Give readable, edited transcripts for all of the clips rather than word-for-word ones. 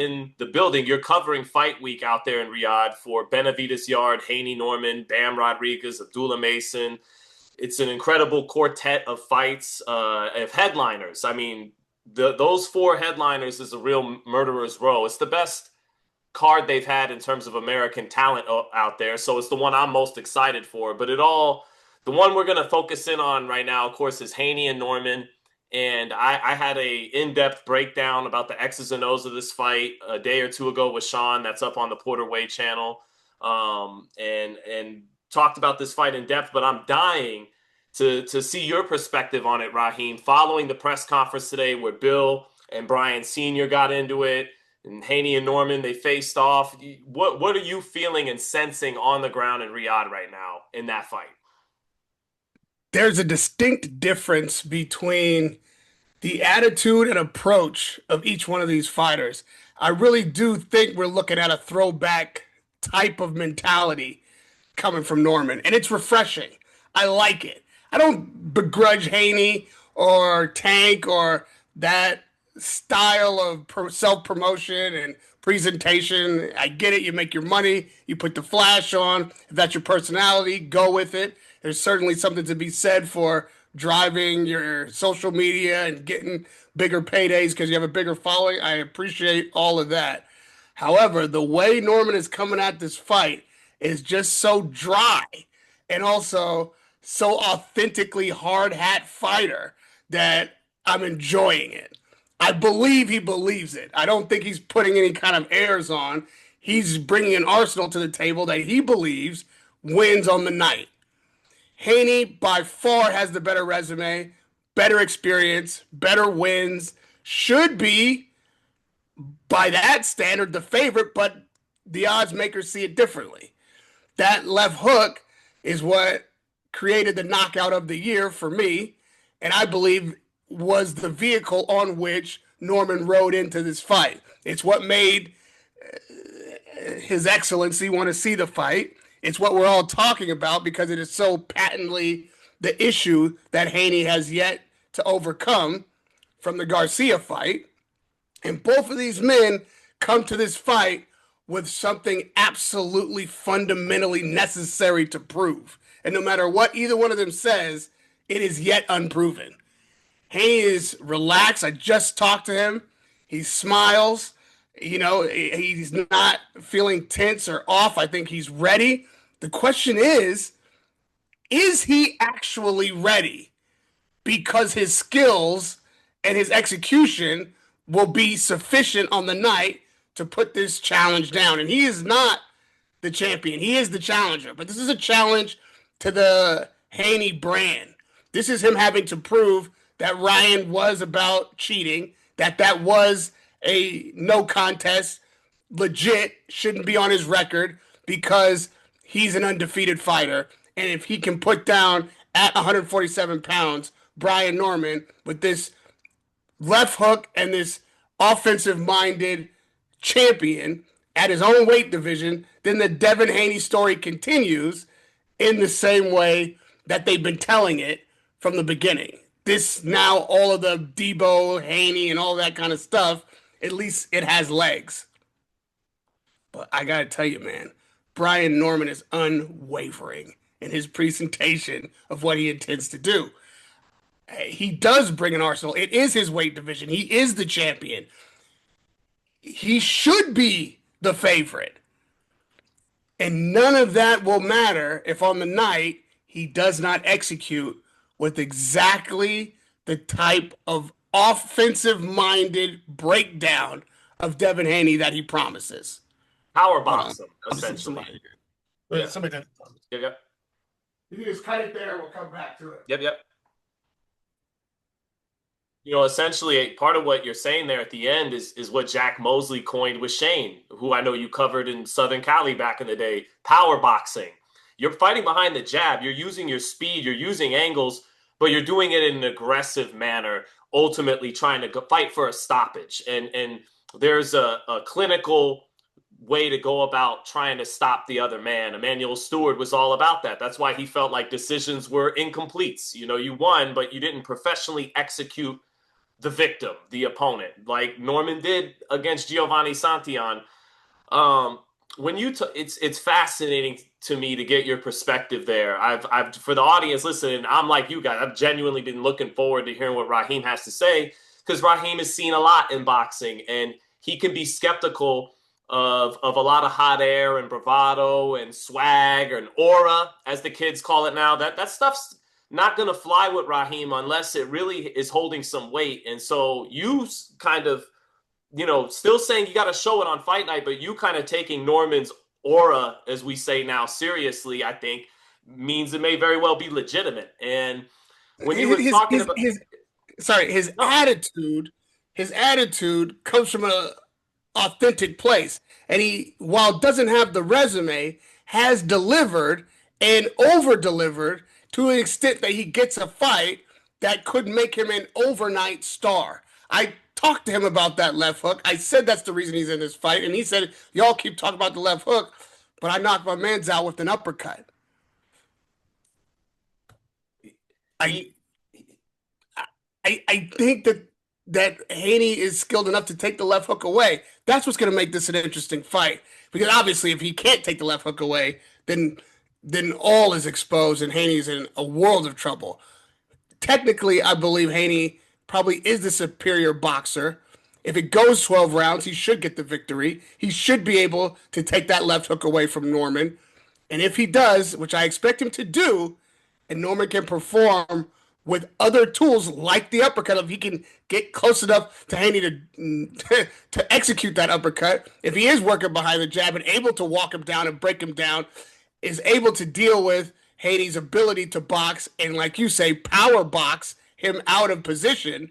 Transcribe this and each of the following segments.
in the building. You're covering fight week out there in Riyadh for Benavides Yard, Haney Norman, Bam Rodriguez, Abdullah Mason. It's an incredible quartet of fights, of headliners. I mean, those four headliners is a real murderer's row. It's the best card they've had in terms of American talent out there. So it's the one I'm most excited for. But the one we're going to focus in on right now, of course, is Haney and Norman. And I had a in-depth breakdown about the X's and O's of this fight a day or two ago with Sean. That's up on the Porter Way channel, and talked about this fight in depth. But I'm dying to see your perspective on it, Raheem, following the press conference today where Bill and Brian Sr. got into it, and Haney and Norman, they faced off. What are you feeling and sensing on the ground in Riyadh right now in that fight? There's a distinct difference between the attitude and approach of each one of these fighters. I really do think we're looking at a throwback type of mentality coming from Norman, and it's refreshing. I like it. I don't begrudge Haney or Tank or that style of self-promotion and presentation. I get it. You make your money, you put the flash on. If that's your personality, go with it. There's certainly something to be said for driving your social media and getting bigger paydays because you have a bigger following. I appreciate all of that. However, the way Norman is coming at this fight is just so dry and also so authentically hard hat fighter that I'm enjoying it. I believe he believes it. I don't think he's putting any kind of airs on. He's bringing an arsenal to the table that he believes wins on the night. Haney by far has the better resume, better experience, better wins, should be, by that standard, the favorite, but the odds makers see it differently. That left hook is what created the knockout of the year for me, and I believe was the vehicle on which Norman rode into this fight. It's what made His Excellency want to see the fight. It's what we're all talking about because it is so patently the issue that Haney has yet to overcome from the Garcia fight. And both of these men come to this fight with something absolutely fundamentally necessary to prove. And no matter what either one of them says, it is yet unproven. Haney is relaxed. I just talked to him. He smiles. You know, he's not feeling tense or off. I think he's ready. The question is he actually ready? Because his skills and his execution will be sufficient on the night to put this challenge down. And he is not the champion. He is the challenger. But this is a challenge to the Haney brand. This is him having to prove that Ryan was about cheating, that was a no contest, legit, shouldn't be on his record because he's an undefeated fighter. And if he can put down at 147 pounds, Brian Norman with this left hook and this offensive-minded champion at his own weight division, then the Devin Haney story continues in the same way that they've been telling it from the beginning. This now, all of the Debo, Haney, and all that kind of stuff, at least it has legs. But I got to tell you, man, Brian Norman is unwavering in his presentation of what he intends to do. He does bring an arsenal. It is his weight division. He is the champion. He should be the favorite. And none of that will matter if on the night he does not execute with exactly the type of offensive-minded breakdown of Devin Haney that he promises. Power box him, essentially. Yeah. Somebody did. Yep. You can just cut it there and we'll come back to it. Yep. You know, essentially, part of what you're saying there at the end is what Jack Mosley coined with Shane, who I know you covered in Southern Cali back in the day, power boxing. You're fighting behind the jab. You're using your speed. You're using angles, but you're doing it in an aggressive manner, ultimately trying to fight for a stoppage. And there's a clinical way to go about trying to stop the other man. Emmanuel Stewart was all about that. That's why he felt like decisions were incompletes. You know, you won, but you didn't professionally execute the victim, the opponent, like Norman did against Giovanni Santillan. When it's fascinating to me to get your perspective there. I've for the audience listening, I'm like you guys. I've genuinely been looking forward to hearing what Raheem has to say because Raheem has seen a lot in boxing, and he can be skeptical of a lot of hot air and bravado and swag and aura, as the kids call it now. That stuff's not going to fly with Raheem unless it really is holding some weight. And so you kind of, still saying you got to show it on fight night, but you kind of taking Norman's aura, as we say now, seriously, I think means it may very well be legitimate. And when he was talking about his no, attitude comes from a authentic place. And he, while doesn't have the resume, has delivered and over delivered to an extent that he gets a fight that could make him an overnight star. I talked to him about that left hook. I said that's the reason he's in this fight. And he said, y'all keep talking about the left hook, but I knocked my man's out with an uppercut. I I think that Haney is skilled enough to take the left hook away. That's what's going to make this an interesting fight. Because obviously, if he can't take the left hook away, then all is exposed, and Haney's in a world of trouble. Technically, I believe Haney probably is the superior boxer. If it goes 12 rounds, he should get the victory. He should be able to take that left hook away from Norman. And if he does, which I expect him to do, and Norman can perform with other tools like the uppercut, if he can get close enough to Haney to execute that uppercut, if he is working behind the jab and able to walk him down and break him down, is able to deal with Haney's ability to box and, like you say, power box him out of position,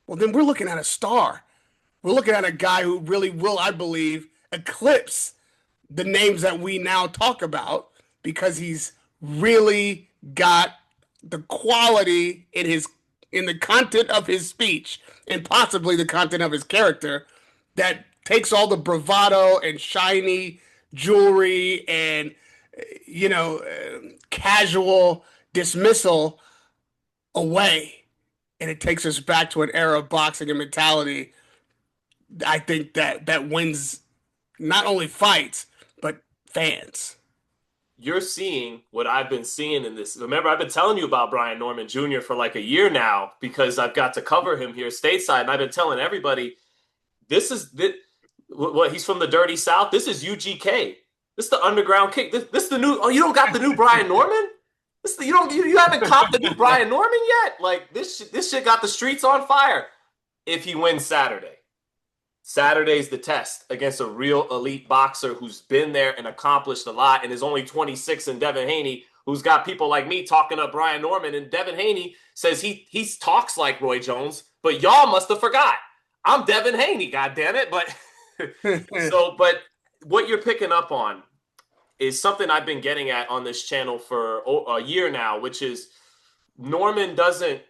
well, then we're looking at a star. We're looking at a guy who really will, I believe, eclipse the names that we now talk about because he's really got the quality in the content of his speech and possibly the content of his character that takes all the bravado and shiny jewelry and casual dismissal away, and it takes us back to an era of boxing and mentality. I think that wins not only fights but fans. You're seeing what I've been seeing in this. Remember, I've been telling you about Brian Norman Jr. for like a year now because I've got to cover him here stateside, and I've been telling everybody what he's from the Dirty South. This is UGK. This is the underground kick. This is the new. Oh, you don't got the new Brian Norman? You haven't copped the new Brian Norman yet? Like this shit got the streets on fire. If he wins Saturday. Saturday's the test against a real elite boxer who's been there and accomplished a lot and is only 26 in Devin Haney, who's got people like me talking up Brian Norman. And Devin Haney says he talks like Roy Jones, but y'all must have forgot. I'm Devin Haney, goddammit. But what you're picking up on is something I've been getting at on this channel for a year now, which is Norman doesn't,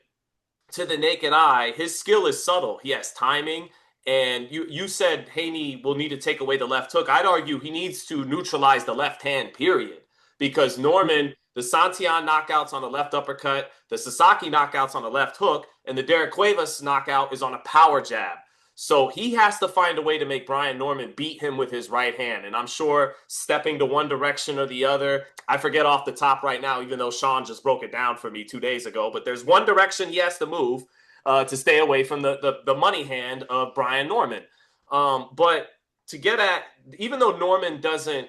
to the naked eye, his skill is subtle. He has timing. And you said Haney will need to take away the left hook. I'd argue he needs to neutralize the left hand, period. Because Norman, the Santillan knockouts on the left uppercut, the Sasaki knockouts on the left hook, and the Derek Cuevas knockout is on a power jab. So he has to find a way to make Brian Norman beat him with his right hand. And I'm sure stepping to one direction or the other, I forget off the top right now, even though Sean just broke it down for me 2 days ago. But there's one direction he has to move to stay away from the money hand of Brian Norman. But to get at, even though Norman doesn't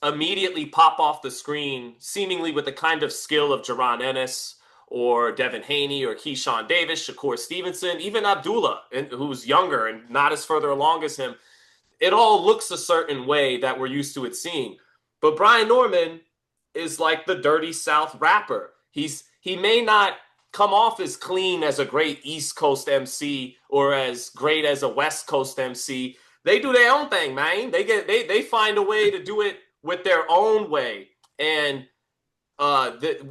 immediately pop off the screen, seemingly with the kind of skill of Jaron Ennis or Devin Haney or Keyshawn Davis, Shakur Stevenson, even Abdullah, who's younger and not as further along as him, it all looks a certain way that we're used to it seeing. But Brian Norman is like the Dirty South rapper. He may not come off as clean as a great East Coast MC or as great as a West Coast MC. They do their own thing, man. They find a way to do it with their own way. And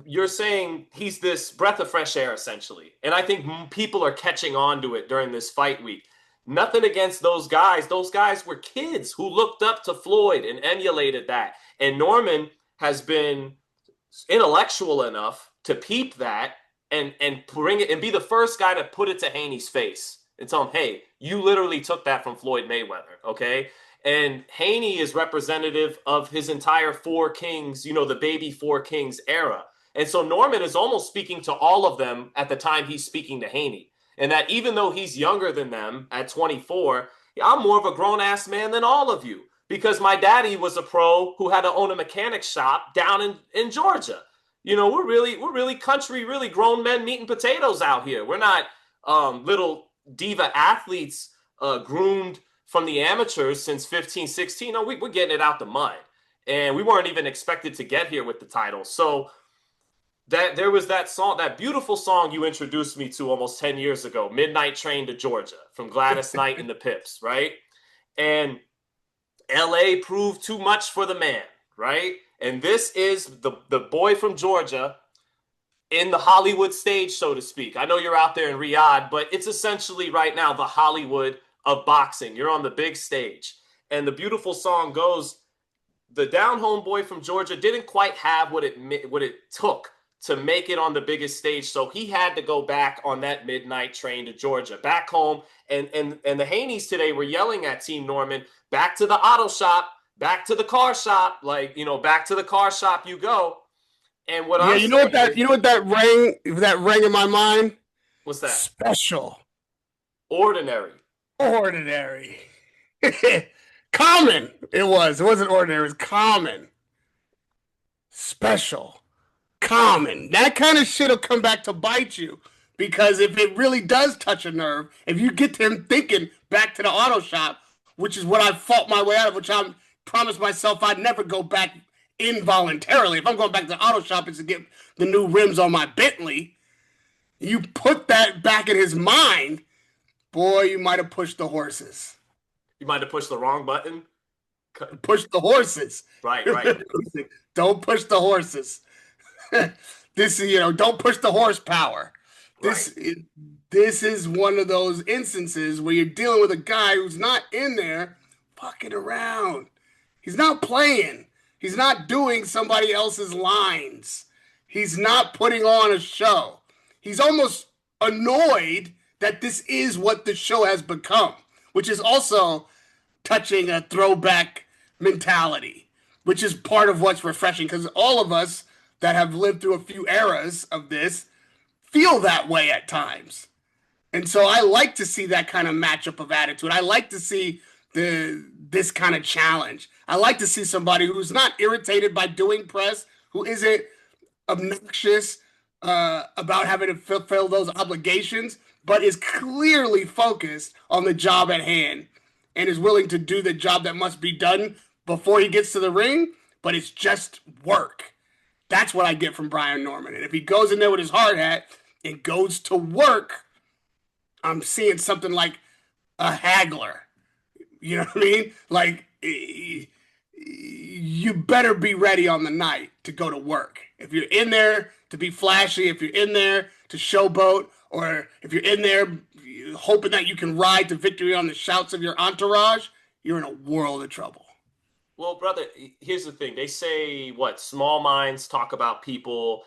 you're saying he's this breath of fresh air, essentially. And I think people are catching on to it during this fight week. Nothing against those guys. Those guys were kids who looked up to Floyd and emulated that. And Norman has been intellectual enough to peep that and bring it and be the first guy to put it to Haney's face and tell him, hey, you literally took that from Floyd Mayweather, okay? And Haney is representative of his entire Four Kings, the baby Four Kings era. And so Norman is almost speaking to all of them at the time he's speaking to Haney. And that even though he's younger than them at 24, I'm more of a grown-ass man than all of you because my daddy was a pro who had to own a mechanic shop down in Georgia. We're really country, really grown men meat and potatoes out here. We're not little diva athletes groomed from the amateurs since 15, 16. No, we're getting it out the mud. And we weren't even expected to get here with the title. So that there was that song, that beautiful song you introduced me to almost 10 years ago, Midnight Train to Georgia from Gladys Knight and the Pips, right? And LA proved too much for the man, right? And this is the boy from Georgia in the Hollywood stage, so to speak. I know you're out there in Riyadh, but it's essentially right now the Hollywood of boxing. You're on the big stage. And the beautiful song goes, the down-home boy from Georgia didn't quite have what it took to make it on the biggest stage, so he had to go back on that midnight train to Georgia, back home. And the Haneys today were yelling at Team Norman, back to the auto shop, back to the car shop, back to the car shop you go. And what I'm saying that rang in my mind? What's that? Special. Ordinary. Common. It wasn't ordinary, it was common. Special. Common. That kind of shit will come back to bite you. Because if it really does touch a nerve, if you get him thinking back to the auto shop, which is what I fought my way out of, which I promised myself I'd never go back involuntarily. If I'm going back to the auto shop, it's to get the new rims on my Bentley. You put that back in his mind, boy, you might have pushed the horses. You might have pushed the wrong button? Push the horses. Right. Don't push the horses. Don't push the horsepower. This is one of those instances where you're dealing with a guy who's not in there fucking around. He's not playing. He's not doing somebody else's lines. He's not putting on a show. He's almost annoyed that this is what the show has become, which is also touching a throwback mentality, which is part of what's refreshing because all of us that have lived through a few eras of this feel that way at times. And so I like to see that kind of matchup of attitude. I like to see this kind of challenge. I like to see somebody who's not irritated by doing press, who isn't obnoxious about having to fulfill those obligations, but is clearly focused on the job at hand and is willing to do the job that must be done before he gets to the ring, but it's just work. That's what I get from Brian Norman. And if he goes in there with his hard hat and goes to work, I'm seeing something like a haggler. You know what I mean? Like, you better be ready on the night to go to work. If you're in there to be flashy, if you're in there to showboat, or if you're in there hoping that you can ride to victory on the shouts of your entourage, you're in a world of trouble. Well, brother, here's the thing. They say, small minds talk about people,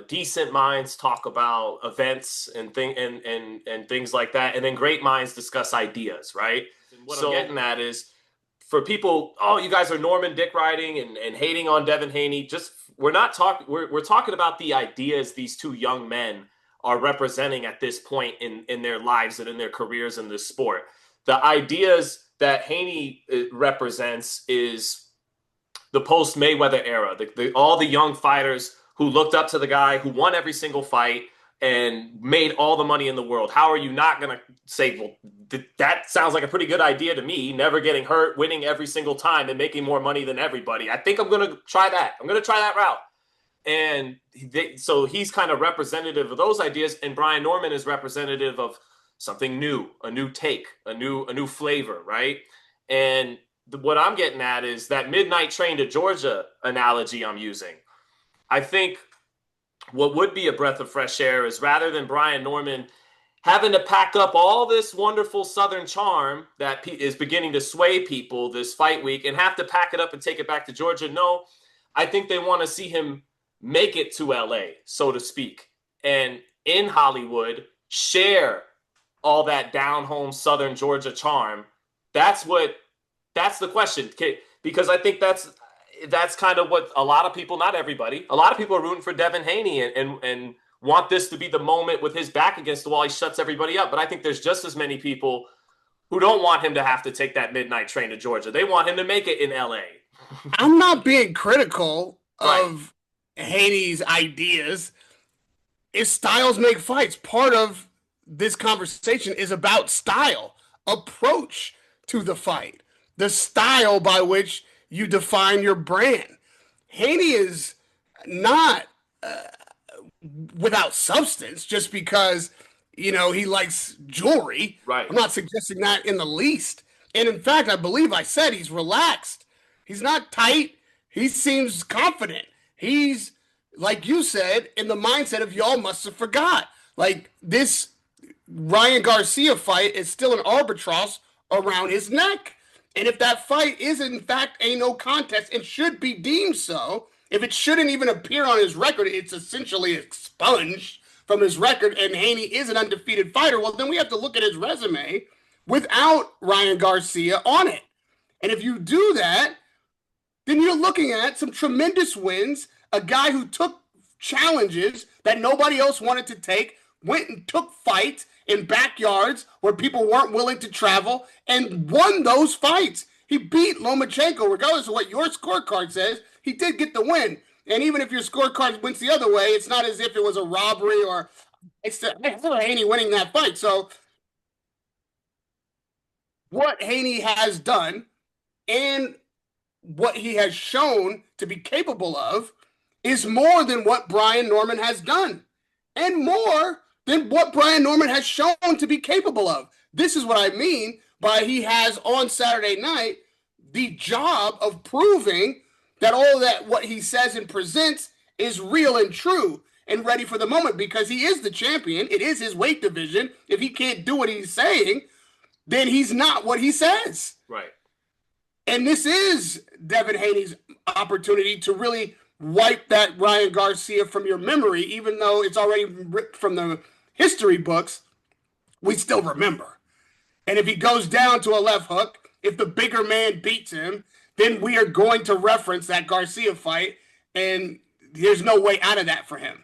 decent minds talk about events and things like that, and then great minds discuss ideas, right? And what I'm getting at is, for people, you guys are Norman dick riding and hating on Devin Haney. We're talking about the ideas these two young men are representing at this point in their lives and in their careers in this sport. The ideas that Haney represents is the post-Mayweather era, all the young fighters who looked up to the guy who won every single fight and made all the money in the world. How are you not going to say, well, that sounds like a pretty good idea to me, never getting hurt, winning every single time, and making more money than everybody. I think I'm going to try that. I'm going to try that route. And so he's kind of representative of those ideas, and Brian Norman is representative of something new, a new take, a new flavor, right? And what I'm getting at is that midnight train to Georgia analogy I'm using. I think what would be a breath of fresh air is, rather than Brian Norman having to pack up all this wonderful Southern charm that is beginning to sway people this fight week and have to pack it up and take it back to Georgia, no, I think they want to see him make it to LA, so to speak, and in Hollywood share all that down home Southern Georgia charm? That's the question. Because I think that's kind of what a lot of people, not everybody, a lot of people are rooting for Devin Haney and want this to be the moment with his back against the wall. He shuts everybody up. But I think there's just as many people who don't want him to have to take that midnight train to Georgia. They want him to make it in LA. I'm not being critical Right. of Haney's ideas. Is styles make fights? Part of this conversation is about style, approach to the fight, the style by which you define your brand. Haney is not without substance just because he likes jewelry. Right. I'm not suggesting that in the least. And in fact, I believe I said he's relaxed. He's not tight. He seems confident. He's, like you said, in the mindset of y'all must have forgot. Like, this Ryan Garcia fight is still an albatross around his neck. And if that fight is in fact a no contest and should be deemed so, if it shouldn't even appear on his record, it's essentially expunged from his record, and Haney is an undefeated fighter, well, then we have to look at his resume without Ryan Garcia on it. And if you do that, then you're looking at some tremendous wins, a guy who took challenges that nobody else wanted to take, went and took fights in backyards where people weren't willing to travel, and won those fights. He beat Lomachenko, regardless of what your scorecard says. He did get the win. And even if your scorecard wins the other way, it's not as if it was a robbery or it's Haney winning that fight. So what Haney has done and what he has shown to be capable of is more than what Brian Norman has done, and more than what Brian Norman has shown to be capable of. This is what I mean by he has on Saturday night the job of proving that all that what he says and presents is real and true and ready for the moment, because he is the champion. It is his weight division. If he can't do what he's saying, then he's not what he says. Right. And this is Devin Haney's opportunity to really wipe that Ryan Garcia from your memory, even though it's already ripped from the history books, we still remember. And if he goes down to a left hook, if the bigger man beats him, then we are going to reference that Garcia fight, and there's no way out of that for him.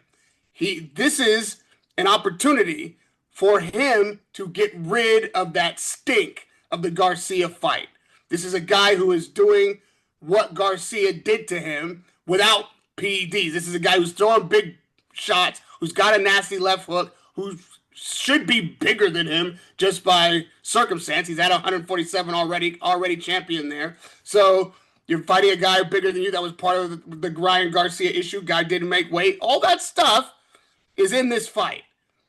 This is an opportunity for him to get rid of that stink of the Garcia fight. This is a guy who is doing what Garcia did to him without PEDs. This is a guy who's throwing big shots, who's got a nasty left hook, who should be bigger than him just by circumstance. He's at 147 already champion there. So you're fighting a guy bigger than you. That was part of the Ryan Garcia issue. Guy didn't make weight. All that stuff is in this fight.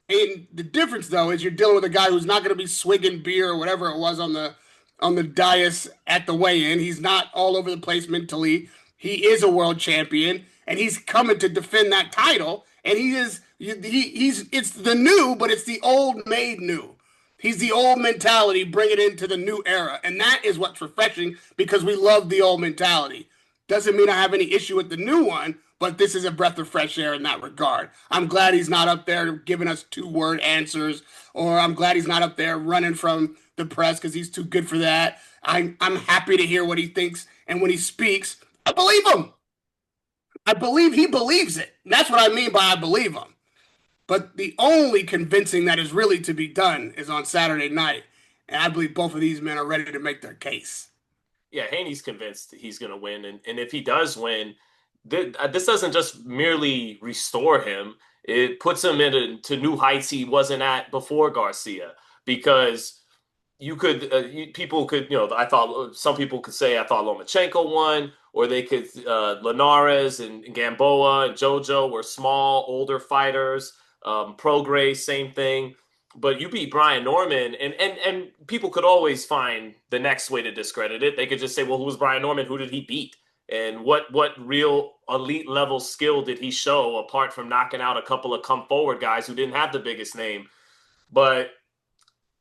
And the difference, though, is you're dealing with a guy who's not going to be swigging beer or whatever it was on the dais at the weigh-in. He's not all over the place mentally. He is a world champion, and he's coming to defend that title. And he's it's the new, but it's the old made new. He's the old mentality, bring it into the new era. And that is what's refreshing, because we love the old mentality. Doesn't mean I have any issue with the new one, but this is a breath of fresh air in that regard. I'm glad he's not up there giving us 2-word answers, or I'm glad he's not up there running from the press because he's too good for that. I'm happy to hear what he thinks, and when he speaks, I believe him. I believe he believes it. And that's what I mean by I believe him. But the only convincing that is really to be done is on Saturday night, and I believe both of these men are ready to make their case. Yeah, Haney's convinced he's going to win, and if he does win, this doesn't just merely restore him. It puts him into new heights he wasn't at before Garcia, because people could, I thought some people could say I thought Lomachenko won, or they could, Linares and Gamboa and JoJo were small, older fighters. Prograis, same thing. But you beat Brian Norman, and people could always find the next way to discredit it. They could just say, well, who was Brian Norman? Who did he beat? And what real elite level skill did he show, apart from knocking out a couple of come forward guys who didn't have the biggest name? But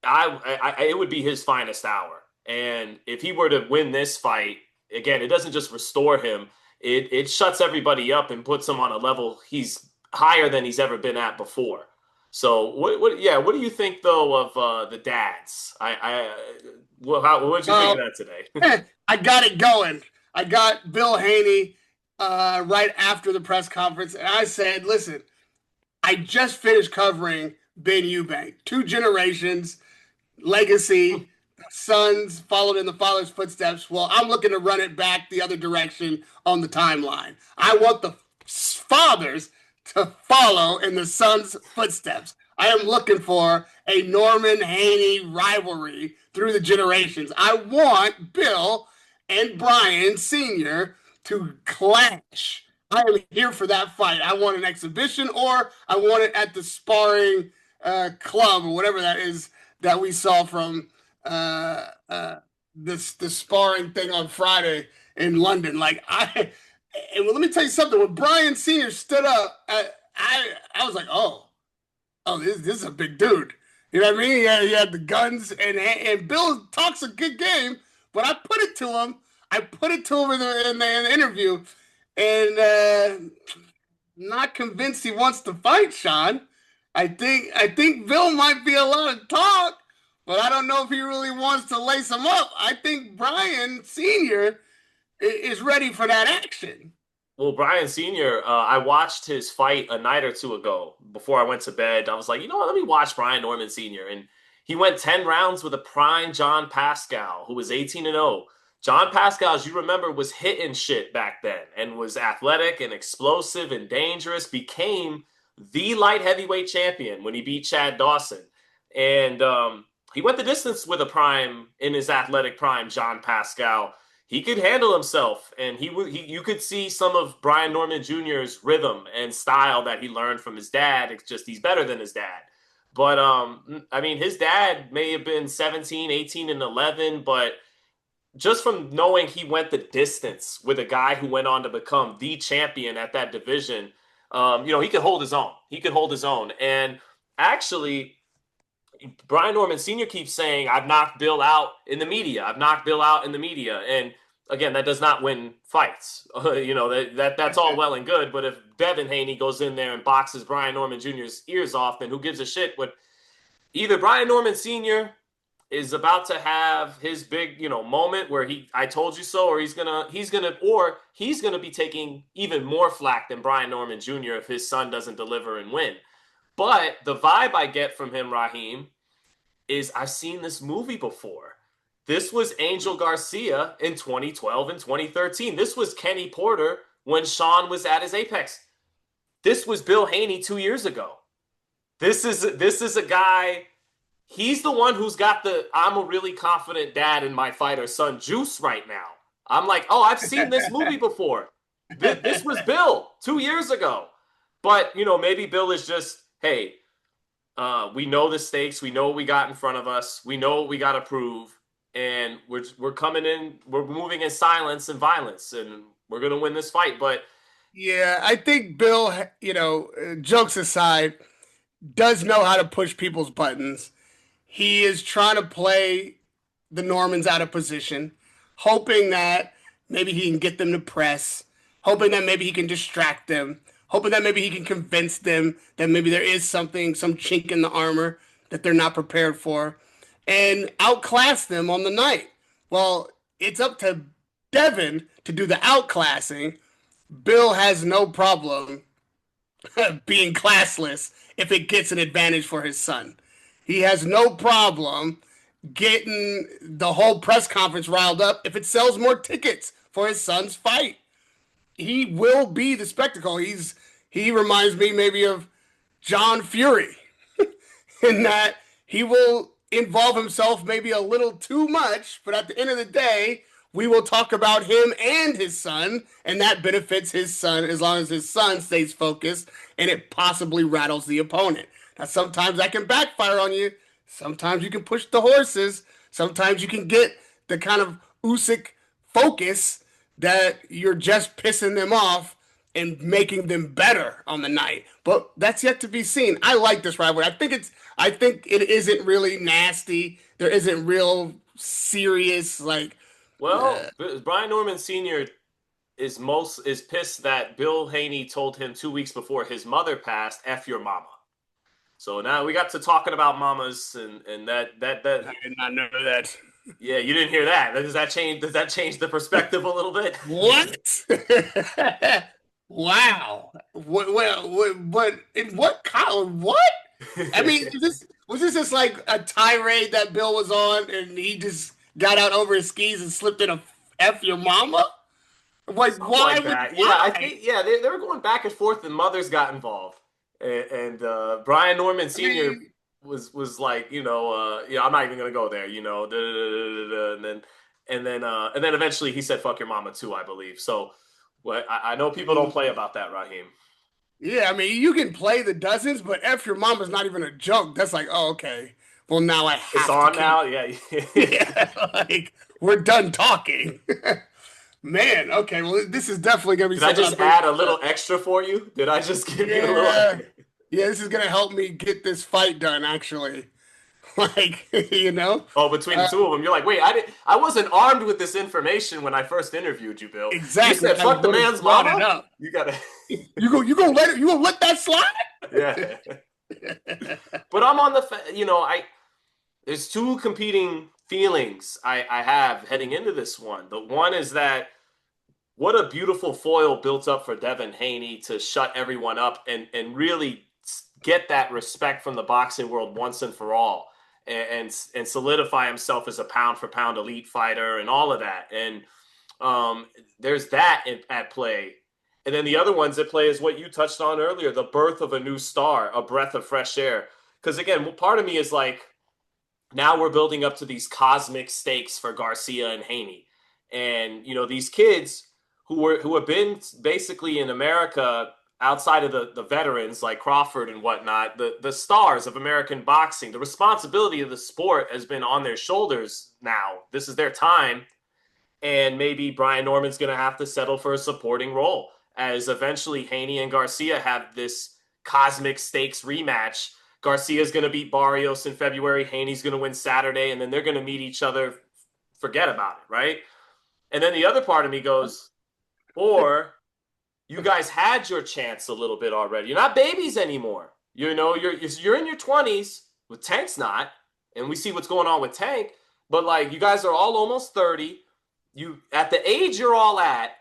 it would be his finest hour. And if he were to win this fight, again, it doesn't just restore him. It shuts everybody up and puts him on a level he's higher than he's ever been at before. So what do you think though of the dads? What did you think of Well, that today? I got it going. I got Bill Haney right after the press conference, and I said, "Listen, I just finished covering Ben Eubank, two generations, legacy, sons followed in the father's footsteps. Well, I'm looking to run it back the other direction on the timeline. I want the fathers to follow in the sons' footsteps. I am looking for a Norman-Haney rivalry through the generations. I want Bill and Brian Sr. to clash. I am here for that fight. I want an exhibition, or I want it at the sparring club or whatever that is that we saw from the sparring thing on Friday in London. Let me tell you something. When Brian Sr. stood up, I was like, oh, this is a big dude. You know what I mean? He had the guns, and Bill talks a good game, but I put it to him. I put it to him in the interview, and not convinced he wants to fight, Sean. I think Bill might be a lot of talk, but I don't know if he really wants to lace him up. I think Brian Sr. is ready for that action. Well, Brian Sr., I watched his fight a night or two ago before I went to bed. I was like, you know what, let me watch Brian Norman Sr. And he went 10 rounds with a prime John Pascal, who was 18-0. John Pascal, as you remember, was hitting shit back then and was athletic and explosive and dangerous, became the light heavyweight champion when he beat Chad Dawson. And he went the distance with a prime in his athletic prime, John Pascal. He could handle himself, and you could see some of Brian Norman Jr.'s rhythm and style that he learned from his dad. It's just he's better than his dad. But I mean, his dad may have been 17, 18, and 11, but just from knowing he went the distance with a guy who went on to become the champion at that division, he could hold his own. He could hold his own. And actually, Brian Norman Sr. keeps saying, I've knocked Bill out in the media. I've knocked Bill out in the media. And again, that does not win fights. That's all well and good. But if Devin Haney goes in there and boxes Brian Norman Jr.'s ears off, then who gives a shit? What either Brian Norman Sr. is about to have his big, moment where I told you so, or he's gonna be taking even more flack than Brian Norman Jr. if his son doesn't deliver and win. But the vibe I get from him, Raheem, is I've seen this movie before. This was Angel Garcia in 2012 and 2013. This was Kenny Porter when Sean was at his apex. This was Bill Haney 2 years ago. This is a guy. He's the one who's got the I'm a really confident dad in my fighter son juice right now. I'm like, oh, I've seen this movie before. This was Bill 2 years ago. But, maybe Bill is just, hey, we know the stakes. We know what we got in front of us. We know what we got to prove. And we're coming in. We're moving in silence and violence. And we're going to win this fight. But yeah, I think Bill, jokes aside, does know how to push people's buttons. He is trying to play the Normans out of position, hoping that maybe he can get them to press, hoping that maybe he can distract them, hoping that maybe he can convince them that maybe there is some chink in the armor that they're not prepared for, and outclass them on the night. Well, it's up to Devin to do the outclassing. Bill has no problem being classless if it gets an advantage for his son. He has no problem getting the whole press conference riled up if it sells more tickets for his son's fight. He will be the spectacle. He reminds me maybe of John Fury in that he will involve himself maybe a little too much, but at the end of the day, we will talk about him and his son, and that benefits his son as long as his son stays focused and it possibly rattles the opponent. Now, sometimes that can backfire on you. Sometimes you can push the horses. Sometimes you can get the kind of Usyk focus that you're just pissing them off and making them better on the night. But that's yet to be seen. I like this rivalry. I think it isn't really nasty. There isn't real serious Brian Norman Sr. is pissed that Bill Haney told him 2 weeks before his mother passed, "F your mama." So now we got to talking about mamas, and that I did not know that. yeah, you didn't hear that. Does that change the perspective a little bit? What? Wow. What in what color? What? I mean, was this just like a tirade that Bill was on and he just got out over his skis and slipped in a F your mama? Like, Something like that. Yeah, I why? think they were going back and forth, and mothers got involved, and Brian Norman I Sr. mean, was like, I'm not even gonna go there, and then eventually he said, "Fuck your mama" too, I believe. So, well, I know people don't play about that, Raheem. yeah, I mean, you can play the dozens, but F your mama's not even a joke. That's like, oh, okay. Well, now I It's have to on kill now, yeah. you. Yeah, like we're done talking. Man, okay. Well, this is definitely gonna be Did I something I just bring add a up. little extra for you? Did I just give you a little? Yeah. Yeah, this is gonna help me get this fight done, actually. Like, you know? Oh, between the Uh, two of them, you're like, wait, I wasn't armed with this information when I first interviewed you, Bill. You exactly. said I was fuck the going to man's brought it mama. up. You gotta, You gonna let that slide? yeah. But I'm on I there's two competing feelings I have heading into this one. The one is that what a beautiful foil built up for Devin Haney to shut everyone up and really get that respect from the boxing world once and for all, and solidify himself as a pound for pound elite fighter and all of that. And there's that at play. And then the other ones at play is what you touched on earlier, the birth of a new star, a breath of fresh air. Because again, part of me is like, now we're building up to these cosmic stakes for Garcia and Haney. And, these kids who have been basically in America outside of the veterans like Crawford and whatnot, the stars of American boxing, the responsibility of the sport has been on their shoulders now. This is their time. And maybe Brian Norman's going to have to settle for a supporting role as eventually Haney and Garcia have this cosmic stakes rematch. Garcia's going to beat Barrios in February. Haney's going to win Saturday, and then they're going to meet each other. Forget about it, right? And then the other part of me goes, or you guys had your chance a little bit already. You're not babies anymore. You're in your 20s. With Tank's not, and we see what's going on with Tank. But like, you guys are all almost 30. You at the age you're all at,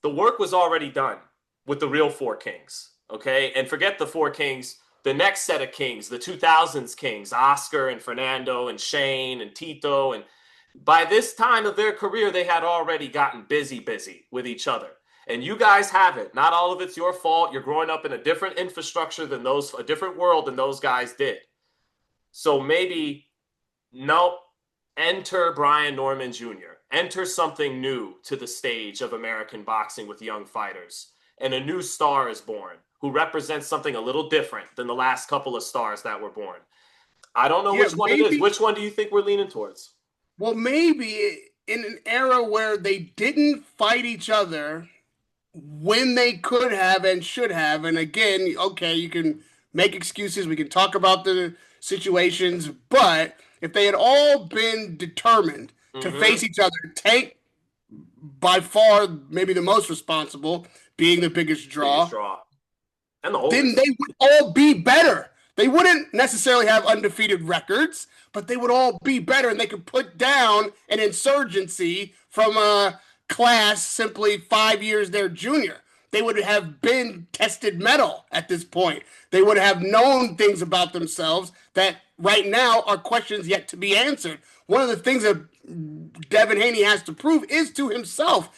the work was already done with the real Four Kings. Okay, and forget the Four Kings. The next set of kings, the 2000s kings, Oscar and Fernando and Shane and Tito, and by this time of their career, they had already gotten busy with each other. And you guys haven't. Not all of it's your fault. You're growing up in a different infrastructure than a different world than those guys did. So maybe, nope, enter Brian Norman Jr. Enter something new to the stage of American boxing with young fighters. And a new star is born who represents something a little different than the last couple of stars that were born. I don't know Yeah, which one it is. maybe. Which one do you think we're leaning towards? Well, maybe in an era where they didn't fight each other when they could have and should have. And again, okay, you can make excuses. We can talk about the situations, but if they had all been determined to Mm-hmm. face each other, Tank by far maybe the most responsible, being the biggest Biggest draw, draw. And the then they oldest. would all be better. They wouldn't necessarily have undefeated records, but they would all be better and they could put down an insurgency from a class simply 5 years their junior. They would have been tested metal at this point. They would have known things about themselves that right now are questions yet to be answered. One of the things that Devin Haney has to prove is to himself.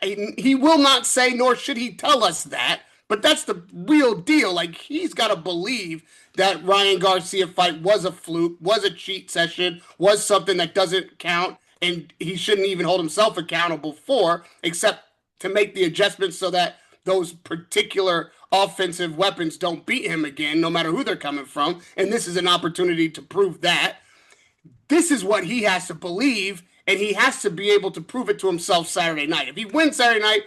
He will not say, nor should he tell us that, but that's the real deal. Like, he's got to believe that Ryan Garcia fight was a fluke, was a cheat session, was something that doesn't count, and he shouldn't even hold himself accountable for, except to make the adjustments so that those particular offensive weapons don't beat him again, no matter who they're coming from. And this is an opportunity to prove that. This is what he has to believe, and he has to be able to prove it to himself Saturday night. If he wins Saturday night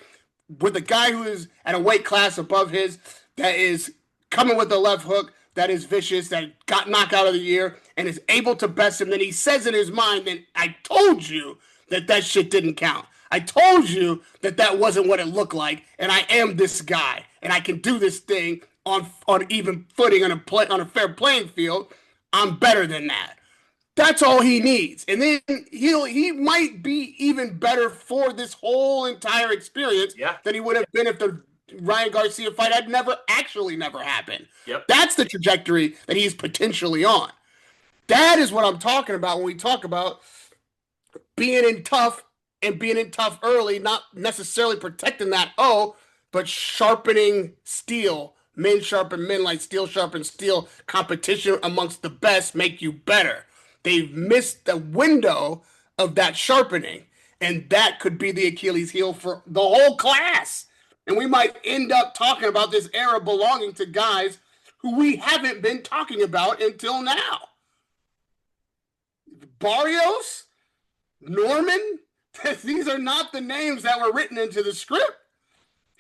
with a guy who is at a weight class above his, that is coming with a left hook, that is vicious, that got knocked out of the year, and is able to best him, then he says in his mind, then I told you that that shit didn't count. I told you that that wasn't what it looked like, and I am this guy, and I can do this thing on even footing on a fair playing field. I'm better than that. That's all he needs. And then he might be even better for this whole entire experience Yeah. than he would have been if the Ryan Garcia fight had never happened. Yep. That's the trajectory that he's potentially on. That is what I'm talking about when we talk about being in tough and being in tough early, not necessarily protecting that but sharpening steel. Men sharpen men like steel sharpen steel. Competition amongst the best make you better. They've missed the window of that sharpening, and that could be the Achilles heel for the whole class. And we might end up talking about this era belonging to guys who we haven't been talking about until now. Barrios, Norman, these are not the names that were written into the script.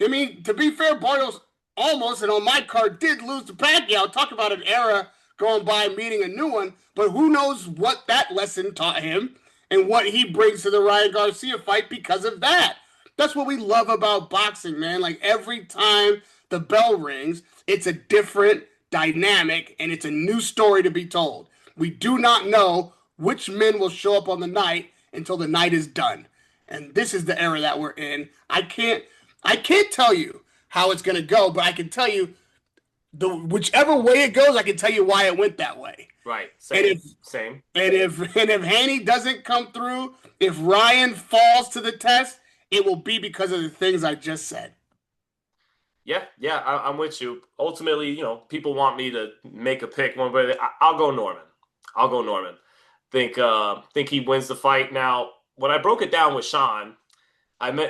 I mean, to be fair, Barrios almost, and on my card, did lose to Pacquiao. Talk about an era going by, meeting a new one. But who knows what that lesson taught him and what he brings to the Ryan Garcia fight because of that. That's what we love about boxing, man. Like every time the bell rings, it's a different dynamic and it's a new story to be told. We do not know which men will show up on the night until the night is done. And this is the era that we're in. I can't tell you how it's going to go, but I can tell you whichever way it goes, I can tell you why it went that way. Right. Same. Same. And if Haney doesn't come through, if Ryan falls to the test, it will be because of the things I just said. Yeah, yeah, I'm with you. Ultimately, people want me to make a pick one way. I'll go Norman. I'll go Norman. Think he wins the fight. Now, when I broke it down with Sean,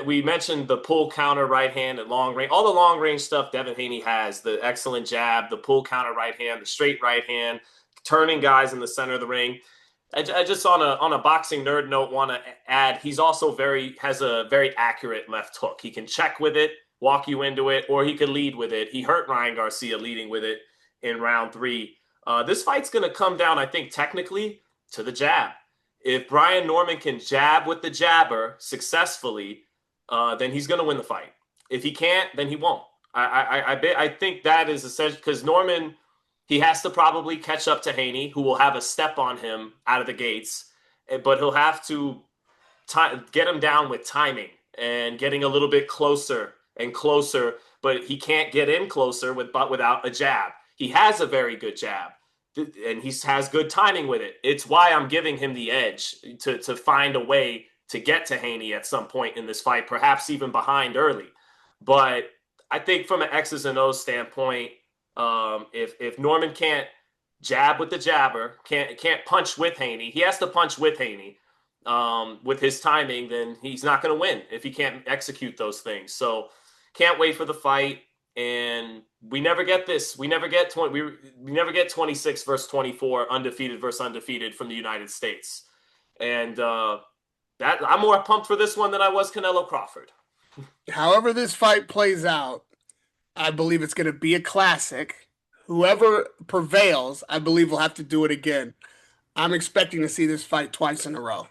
we mentioned the pull counter right hand at long range. All the long range stuff Devin Haney has, the excellent jab, the pull counter right hand, the straight right hand, turning guys in the center of the ring. I just on a boxing nerd note want to add he's also has a very accurate left hook. He can check with it, walk you into it, or he could lead with it. He hurt Ryan Garcia leading with it in round 3. This fight's going to come down, I think, technically to the jab. If Brian Norman can jab with the jabber successfully, then he's going to win the fight. If he can't, then he won't. I think that is essential because Norman, he has to probably catch up to Haney, who will have a step on him out of the gates, but he'll have to get him down with timing and getting a little bit closer and closer, but he can't get in closer without a jab. He has a very good jab, and he has good timing with it. It's why I'm giving him the edge to find a way to get to Haney at some point in this fight, perhaps even behind early. But I think from an X's and O's standpoint, if Norman can't jab with the jabber, can't punch with Haney, he has to punch with Haney with his timing, then he's not going to win if he can't execute those things. So can't wait for the fight. And we never get this. We never get 26 versus 24, undefeated versus undefeated from the United States. And that I'm more pumped for this one than I was Canelo Crawford. However this fight plays out, I believe it's going to be a classic. Whoever prevails, I believe will have to do it again. I'm expecting to see this fight twice in a row.